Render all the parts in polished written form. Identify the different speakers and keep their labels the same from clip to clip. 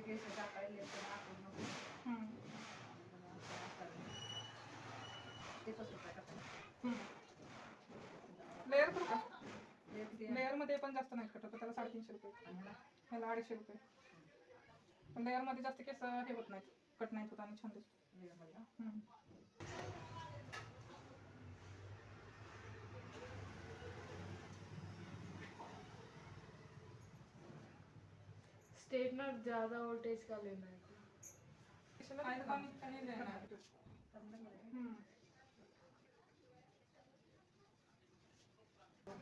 Speaker 1: केस टाका लेते आपण नको ते कसं काय टाकायचं
Speaker 2: लेअर करू का?
Speaker 1: लेअर किती
Speaker 2: लेअर मध्ये पण जास्त नाही कट होत, त्याला 350 रुपये, ह्याला 250 रुपये. लेअर मध्ये जास्त केस हे होत नाहीत, कट नाहीत होत आणि छान दिसत.
Speaker 1: लेअरमध्ये
Speaker 3: स्ट्रेटनर ज्यादा वोल्टेज का लेना है?
Speaker 2: फायदा पाणी काही देणार.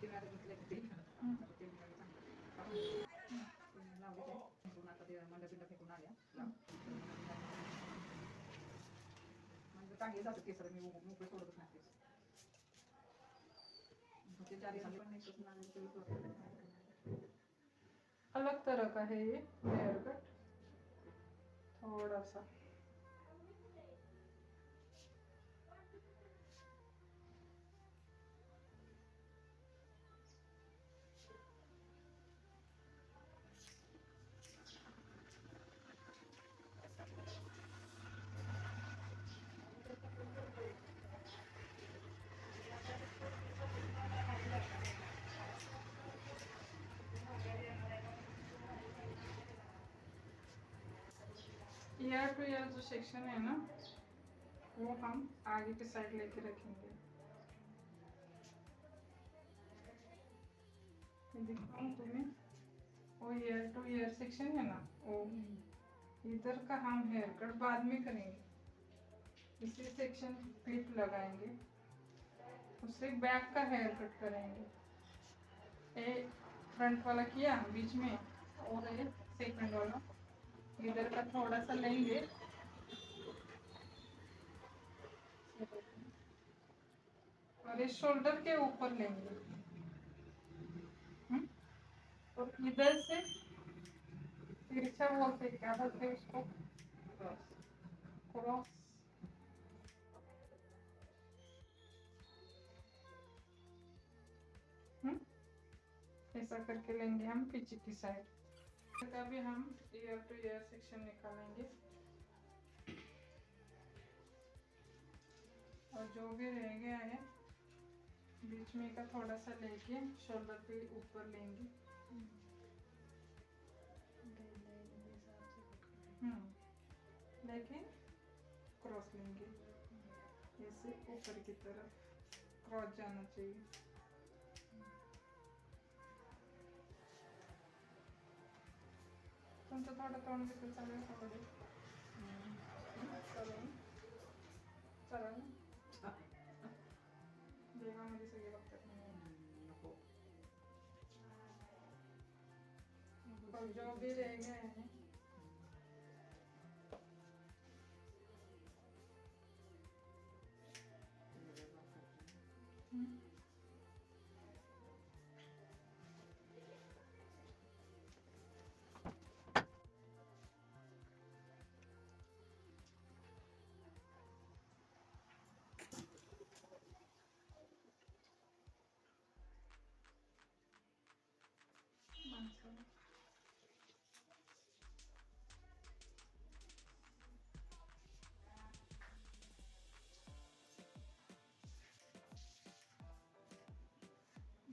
Speaker 1: तीन आता घेतले किती ते लावले ते पूर्ण आता ते मंडप बिंडप फेकून आल्या म्हणजे चांगली जातात केस मी मोकळे सोडतच नाही केस ते 4 दिवसांनी पण नाही
Speaker 2: अलग तरह का है ये लेयर कट, थोड़ा सा ईयर टू ईयर जो सेक्शन है ना, वो हम आगे की साइड लेके रखेंगे. दिखाऊं तुम्हें, वो ईयर टू ईयर सेक्शन है ना, वो इधर का हम हेयर कट बाद में करेंगे. इसी सेक्शन क्लिप लगाएंगे, उससे बैक का हेयर कट करेंगे. एक फ्रंट वाला किया बीच में, और एक सेकंड वाला इधर का थोड़ा सा लेंगे और इस शोल्डर के ऊपर लेंगे. और इधर से तिरछा बोलते क्या बोलते उसको, क्रॉस. ऐसा करके लेंगे हम पीछे की साइड. का भी हम ईयर टू ईयर सेक्शन निकालेंगे और जो भी रह गया है बीच में का थोड़ा सा लेके शोल्डर पे ऊपर लेंगे. लेकिन क्रॉस लेंगे, ऐसे ऊपर की तरफ क्रॉस जाना चाहिए. तुमचं थोडं तोंड तिथं चालेल का बरं? चालेल चालेल ना, देवामध्ये सगळे बघतात
Speaker 1: नको
Speaker 2: और जो भी रह गए हैं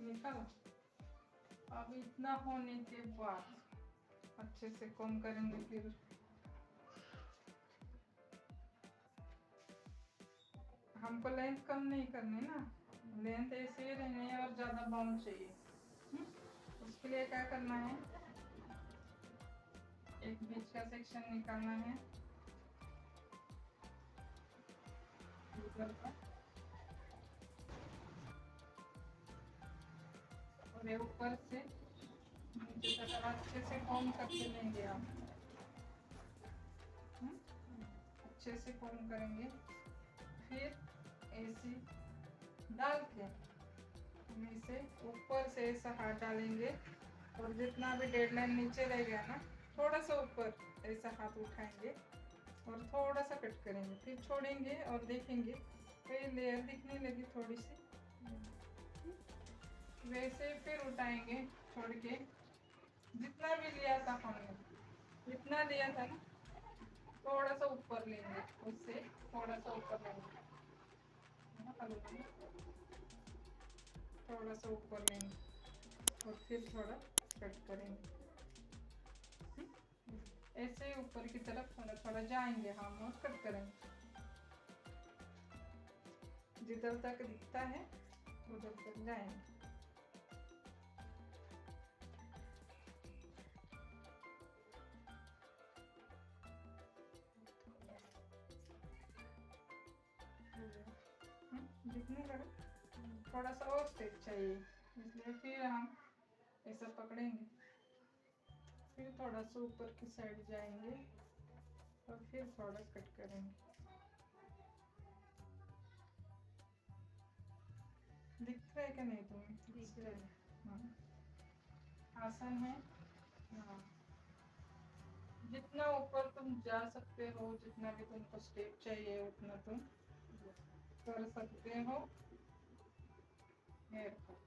Speaker 2: निकाला. अब इतना होने के बाद अच्छे से कॉम करेंगे. फिर हमको लेंथ कम नहीं करनी ना, लेंथ ऐसे ही रहनी है और ज्यादा बाउंड चाहिए. उसके लिए क्या करना है, एक बीच का सेक्शन निकालना है ऊपर का, और ये ऊपर से नीचे तक अच्छे से कॉम करके लेंगे हम. अच्छे से कॉम करेंगे, फिर ऐसे डाल के हम इसे ऊपर से ऐसा हाथ डालेंगे और जितना भी डेडलाइन नीचे रह गया ना, थोड़ा सा ऊपर ऐसा हाथ उठाएंगे और थोड़ा सा कट करेंगे. फिर छोड़ेंगे और देखेंगे तो ये लेयर दिखने लगी थोड़ी सी, वैसे फिर उठाएंगे छोड़ के जितना भी लिया था हमने जितना लिया था ना थोड़ा सा ऊपर लेंगे, उससे थोड़ा सा ऊपर लेंगे, है ना, थोड़ा सा ऊपर लेंगे और फिर थोड़ा कट करेंगे। ऐसे ही ऊपर की तरफ थोड़ा थोड़ा जाएंगे हम और कट करेंगे। जिधर तक दिखता है उधर तक जाएंगे। दिखने लगा, थोड़ा सा और स्टेप चाहिए, इसलिए फिर हम ऐसा पकड़ेंगे, फिर थोड़ा सा ऊपर की साइड जाएंगे और फिर थोड़ा कट करेंगे। दिख रहा है कि नहीं तुम्हें?
Speaker 3: दिख रहा है।
Speaker 2: हाँ। आसान है।
Speaker 3: हाँ।
Speaker 2: जितना ऊपर तुम जा सकते हो, जितना भी तुमको स्टेप चाहिए उतना तुम कर सकते हो। हेयर कट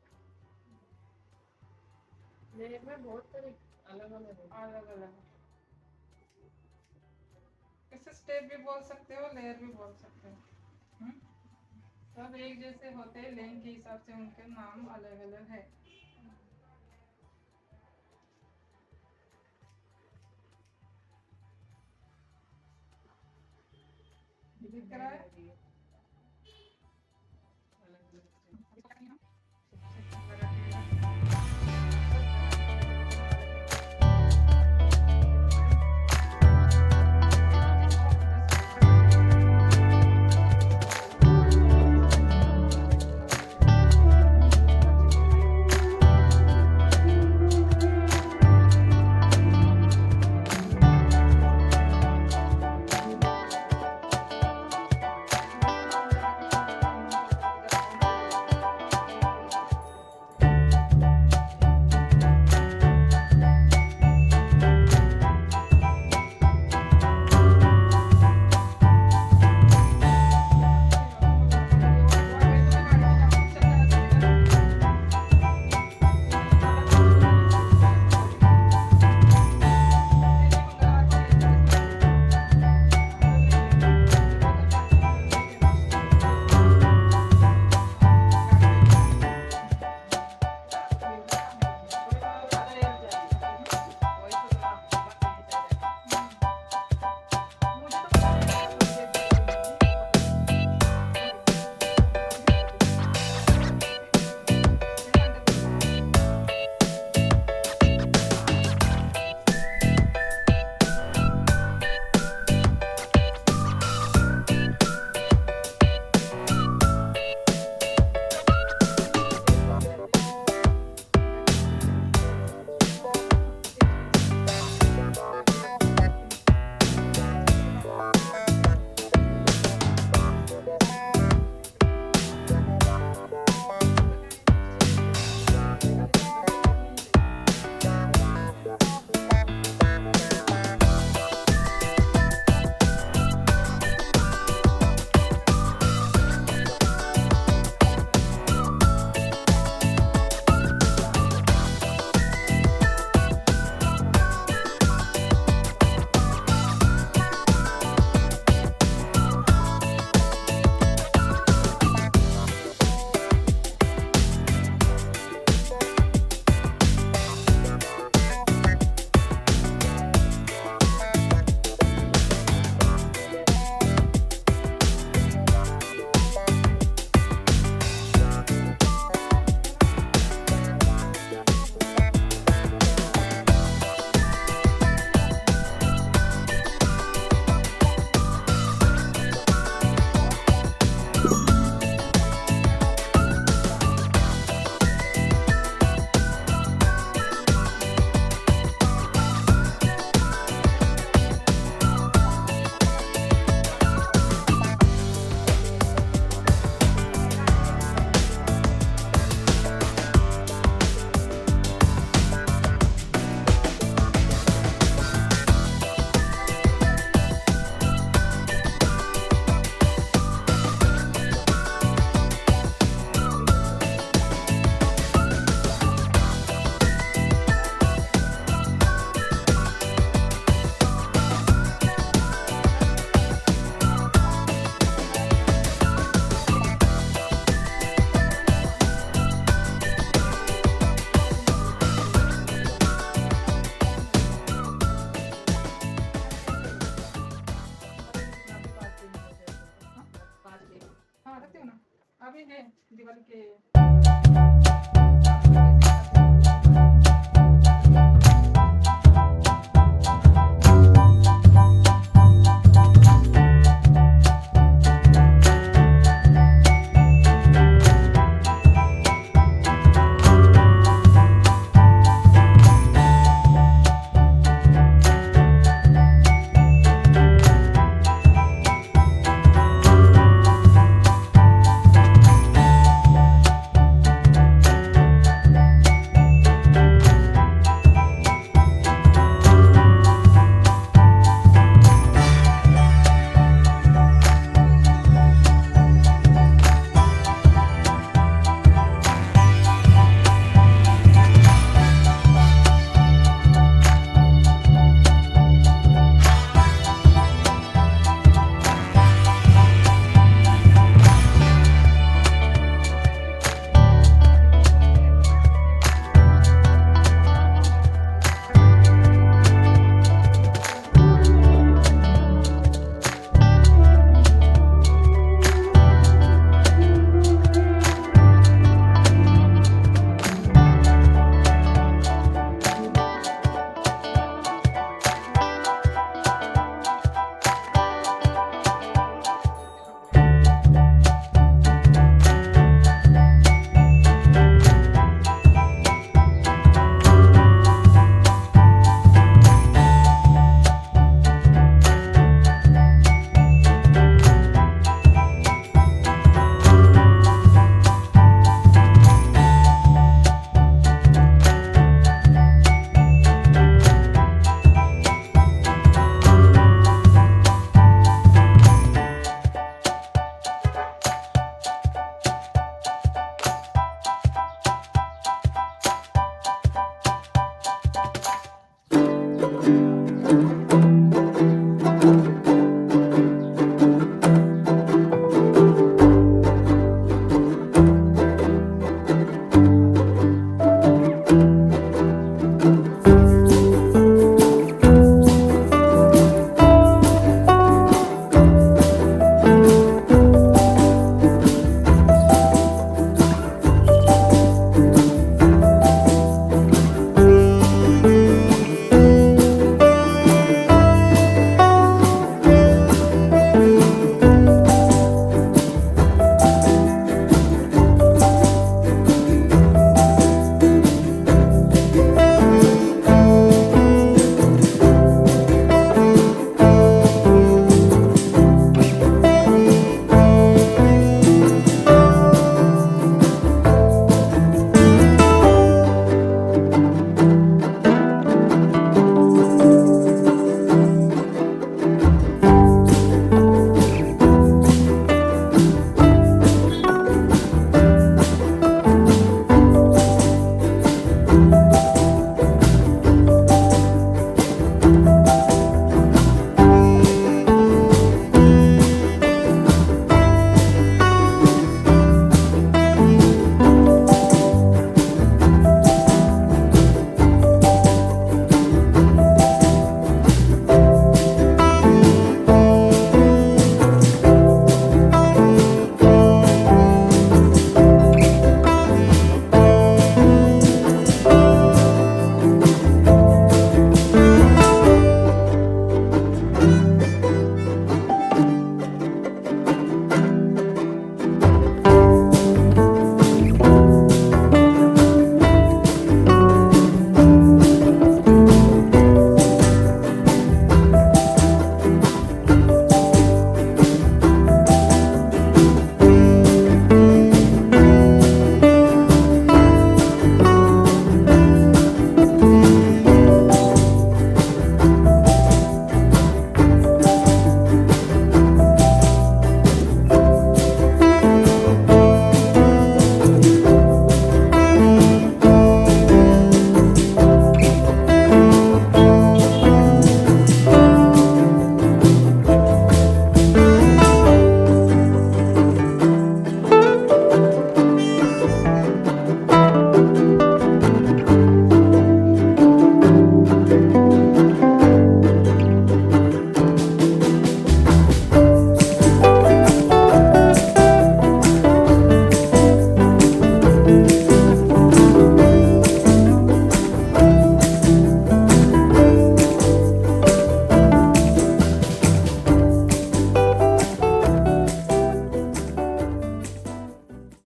Speaker 3: लेयर में बहुत तरह अलग अलग है।
Speaker 2: अलग अलग, इसे स्टेप भी बोल सकते हो, लेयर भी बोल सकते हो। सब एक जैसे होते हैं, लेन के हिसाब से उनके नाम अलग अलग है। दिख रहा है? करके